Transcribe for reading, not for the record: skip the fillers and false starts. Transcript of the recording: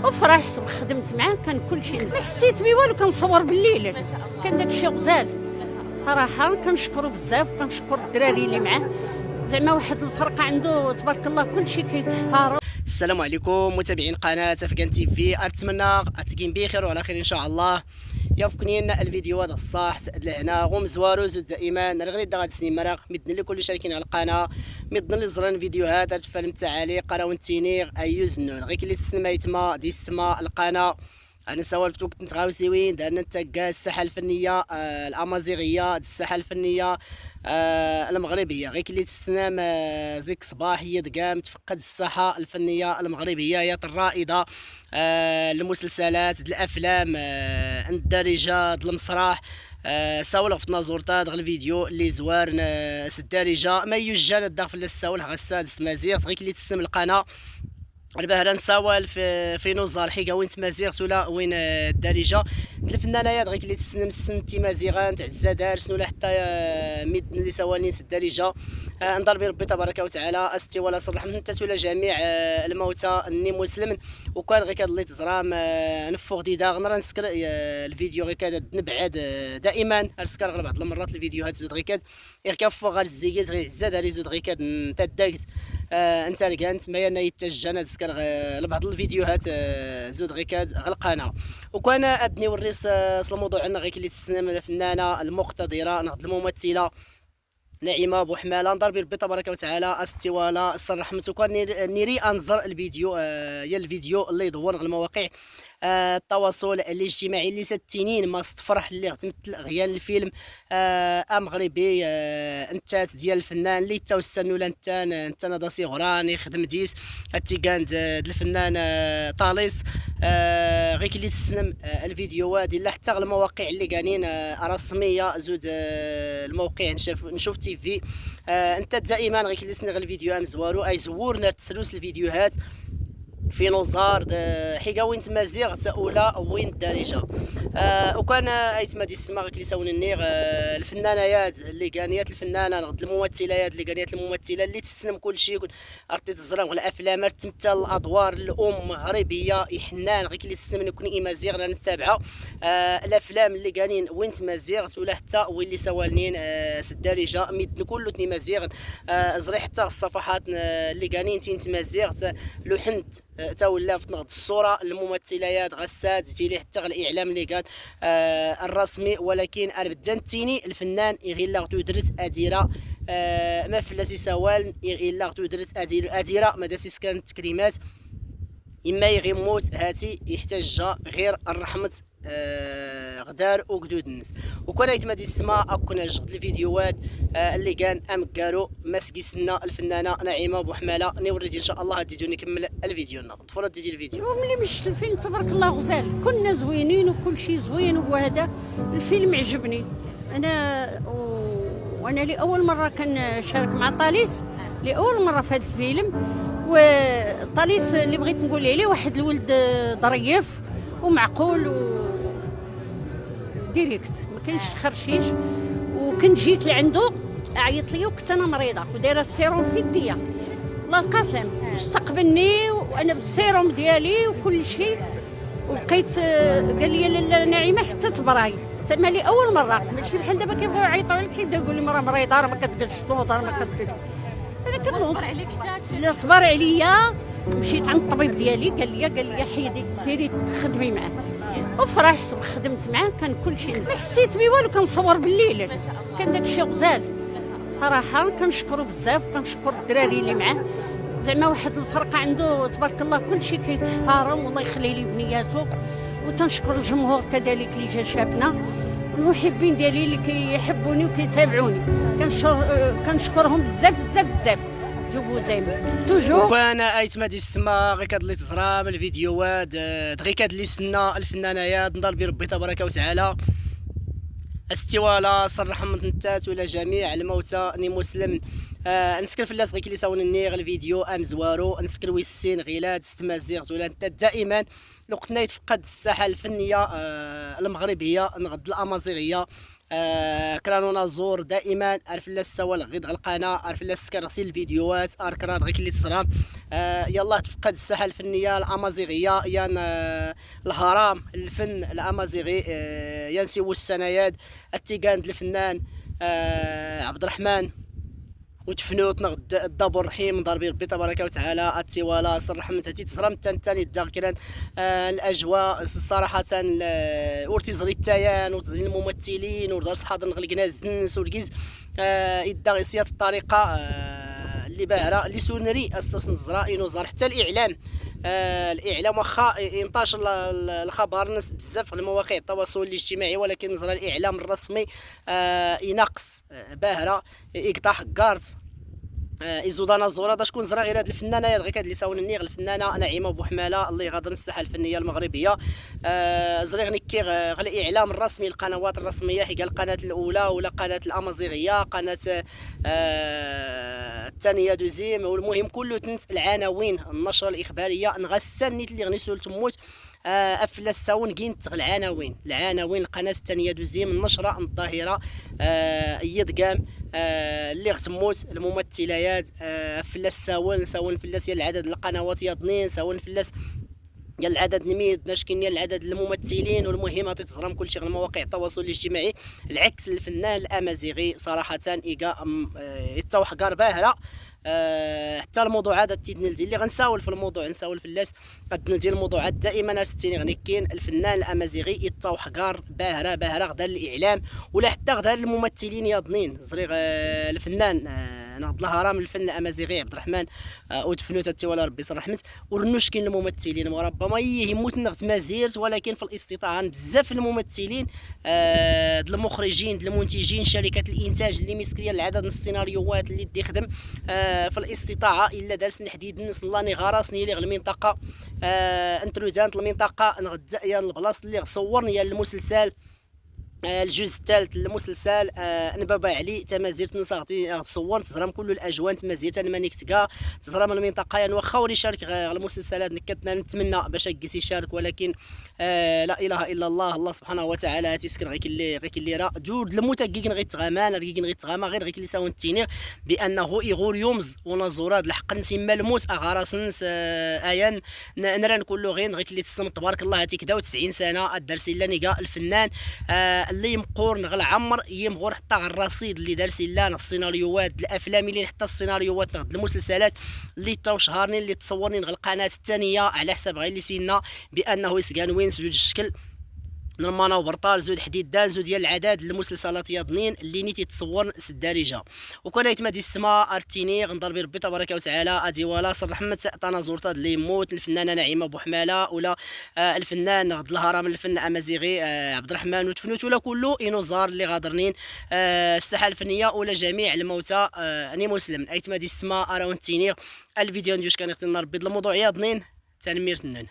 وفرحت وخدمت معاه، كان كلشي ما حسيت بيه والو، كنصور بالليل كان داكشي غزال صراحه. كنشكرو بزاف، كنشكر الدراري اللي معاه، زعما واحد الفرقه عنده تبارك الله كلشي كيتحترم. السلام عليكم متابعين قناه افغان تي في، اتمنى تكون بخير وعلى خير ان شاء الله. يا فكنين الفيديو هذا الصح لهنا ومزوارو زود دائما الغني دغاد سنين مرق مدن لكل شاركين على القناه، مدن لي زران فيديوهات تفهم التعاليق قراو التينيغ ايو زنون غير كلي تسمى يتما دي السما القناه. انا سوالف وقت نتغاوسيوين دارنا نتاكا الساحه الفنيه الامازيغيه، الساحه الفنيه المغربيه غير كلي تسنام زيك صباح هي دقام تفقد الساحه الفنيه المغربيه هي الرائده، المسلسلات الافلام الدارجه المسرح. ساول في نازورتا دغ الفيديو اللي زوار الدارجه ما يوجد الداخل الساول غساد مزيغ غير كلي تسم القناه البهرة نساول في نوزار حيقا وين تمازيغ ولا وين الدارجه الفنانيات غير اللي تسنم السنتي مازيغان تاع الزدارس ولا حتى ميد اللي سوالين الدارجه. نضرب ربي تبارك وتعالى استي ولا صرح من ولا جميع الموتى اني مسلم. وكان غير كاد اللي تزرام نفوق ديدا غنرا نسكر الفيديو غير كاد نبعد دائما نسكر غير بعض المرات الفيديوهات زود غير كاد غير كفو غير الزيكيز غير الزداري زود غير كاد نتا داكت انت ركانت ما ينا يتجه نذكر لبعض الفيديوهات زود غيكاد القناه. وكان ادني وريس الموضوع عندنا غير اللي تسنم الفنانه المقتدره نهض الممثله نعيمه بوحماله نضرب ربي تبارك وتعالى استوالا الرحمه. وكان نيري انظر الفيديو يا الفيديو اللي يدور المواقع التواصل الاجتماعي اللي ستينين ما استفرح اللي تمثل غيال الفيلم مغربي انتات ديال الفنان اللي توسن ولا انت نادا صغراني خدم ديس التيكاند الفنان طاليس غير اللي تسنم الفيديوهات ديال حتى المواقع اللي كانين رسميه زود الموقع نشوف تي في انت دائما غير اللي سنغ الفيديو مزوارو اي زورنا تسلوس الفيديوهات في نوزار حيقا وين تمازيغ تاولا وين الدارجه. وكان ايتما دي السما اللي ساون النيغ الفنانيات اللي كانيات الفنانه نغد الممثلات اللي كانيات الممثله اللي تسلم كل شيء ارتي تزرع الافلام تمثل الادوار الام مغربيه يحنان غير اللي تسلم نكون امازيغ لا نتابعها الافلام اللي كانين وين تمازيغ ولا حتى وين اللي سوالنين الدارجه ميد كله تمازيغ زري حتى الصفحات اللي كانين تمازيغ لوحنت تا ولا في نغد الصوره الممثلات غساد تيلي حتى الاعلام اللي كان الرسمي. ولكن اربدان تيني الفنان يغير لاغتو درت اديره ما فلاسي سوال يغير لاغتو درت اديره ما داسيس كانت تكريمات اما يغيموت هاتي يحتاج غير الرحمه غدار وقدود الناس. وكان يتمادي السماء كنا جغد الفيديوهات اللي كان امكارو ماسكي سنا الفنانه نعيمه بوحماله نوريتي ان شاء الله غادي نكمل الفيديو طفوله تجي الفيديو. ملي مشت الفيلم تبارك الله غزال كنا زوينين وكل شيء زوين، وهذا الفيلم عجبني انا وانا لاول مره كنشارك مع طاليس لاول مره في هذا الفيلم. وطاليس اللي بغيت نقول عليه واحد الولد ظريف ومعقول وديريكت ما كاينش تخرشيش. وكنت جيت لعنده عيط لي وكنت انا مريضه ودايره السيروم في يديا الله القسم استقبلني وانا بالسيروم ديالي وكل شيء. وبقيت قال لي لا نعيمه حتى تبراي تما لي اول مره ماشي بحال دابا كيبغيو يعيطوا عليك كيبدا يقول لي مرا مريضه راه ما كتقدش تنوض راه ما كتقدش. انا كنوض لا صبر عليا مشيت عند الطبيب ديالي قال لي حيدي سيري تخدمي معاه. وفرحت وخدمت معاه كان كل شيء ما حسيت بيه والو، كنصور بالليل كان داكشي غزال صراحه. كنشكرو بزاف، كنشكر الدراري اللي معاه، زعما واحد الفرقه عنده تبارك الله كل شيء كيتحترم والله يخلي لي بنياته. وتنشكر الجمهور كذلك اللي جا شافنا، المحبين ديالي اللي كيحبوني وكيتابعوني كنشكرهم بزاف بزاف بزاف. جوبو زعما توجور. وكان ايتما السما غير كاد اللي تزرام الفيديوهات غير كاد اللي سنا الفنانيات نضرب ربي تبارك وتعالى استوالا صرح من نتات ولا جميع الموتى ني مسلم. نسكر في الناس غير اللي ساون النيغ الفيديو امزوارو نسكر ويسين غيلاد استمازيغ ولا انت دائما لو قلنا يتفقد الساحه الفنيه المغربيه نغد الامازيغيه كرانونا زور دائما عرف لا السوال غيد القناه عرف لا سكرسي الفيديوهات اركرات غير اللي تصرام. يلا تفقد الساحه الفنيه الامازيغيه يان الهرم الفن الامازيغي ينسيو السناياد التيغاند الفنان عبد الرحمن وتفنوت نغد الدابور الرحيم ضربي ربي تبارك وتعالى التوالا صر رحمة تي تصرم تاني داكران الاجواء صراحه ورتيزري التايان ورتيزري الممثلين ودار صحاد نغلقنا الزنس وركيز الداغيسيات الطريقه اللي باهره اللي سونري اساس نزرائي نوزار حتى الاعلام. الاعلام واخا ينتشر الخبر الناس بزاف في المواقع التواصل الاجتماعي ولكن نزرى الاعلام الرسمي ينقص باهره يقطع حكارت إزودانا زورا شكون زرا غير هاد الفنانه غير هاد اللي ساون النيغ الفنانه نعيمه بوحماله الله يغادر الساحه الفنيه المغربيه. زريغ نكي غير الاعلام الرسمي القنوات الرسميه حكا القناه الاولى ولا قناه الامازيغيه قناه الثانيه دوزيم والمهم كله تنت العناوين النشره الاخباريه نغسنيت اللي غنيسول تموت افلا الساون كينت العناوين القناه الثانيه دوزيم النشره الظاهره ايد قام اللي غتموت الممثلات فلا الساون فلاس ديال العدد القنوات ياضنين ساون فلاس ديال العدد نميد ناش كاين العدد الممثلين والمهم غادي تزرم كلشي غير مواقع التواصل الاجتماعي العكس الفنان الامازيغي صراحه ايكا يتاو حقار باهره. حتى الموضوعات تيدنلتي اللي غنساول في الموضوع نساول في اللاس غدنلتي الموضوعات دائما ستيني غني كاين الفنان الامازيغي يتاو حقار باهره غدا الاعلام ولا حتى غدا الممثلين ياضنين زريغ الفنان ناض الهرم الفن الامازيغي عبد الرحمن ودفنوت التوالا ربي يصر رحمت ورنوش كاين الممثلين وربما يهموت نغت مازيرت ولكن في الاستطاعه بزاف الممثلين المخرجين المنتجين شركات الانتاج اللي مسكريه العدد من السيناريوهات اللي دي خدم في الاستطاعه الا دارس الحديد الناس الله نغارسني لي المنطقه انترودانت المنطقه نغدا يا البلاصه اللي صورني المسلسل الجزء الثالث المسلسل نبابا علي تمازيرت نصاغتي تصور تزرم كل الاجوان تمازيرت انا مانيكتكا تزرم المنطقه يعني واخا وري شارك المسلسلات نكتنا نتمنى باش يجلس يشارك ولكن لا اله الا الله سبحانه وتعالى تيسكر غير اللي راه جود المتقيقين غيتغامان ركين غيتغاما غير اللي ساون التينير بانه يغور يومز ونزورات الحق نسمى الموت اغارسنس ايان نران كله غير اللي تسمى تبارك الله تيكدا 90 سنه الدرس الا نيكا الفنان اللي يمقور نغل عمر يمغور حتى الرصيد اللي دار سيلان السيناريوهات الافلام اللي حتى السيناريوهات نغد المسلسلات اللي تو شهرني اللي تصورني نغل القناه الثانيه على حساب غير اللي سينا بانه يسكان وين زوج الشكل نرمانا وبرطال زود حديد دان زود ديال العدد المسلسلات ياضنين اللي نيتي تصور الدارجه وكون يتمادي السما ارتيني غنضرب ربي تبارك وتعالى ادي ولا صر رحمه طانا زورتا اللي يموت الفنانه نعيمه بوحماله ولا الفنان غد الهرم الفن الامازيغي عبد الرحمن وتفنوت ولا كله انوزار اللي غادرنين الساحه الفنيه ولا جميع الموتى اني مسلم ايتمادي السما اراون تيني الفيديو نديوش كان يختار ربي الموضوع ياضنين تنمير تنون.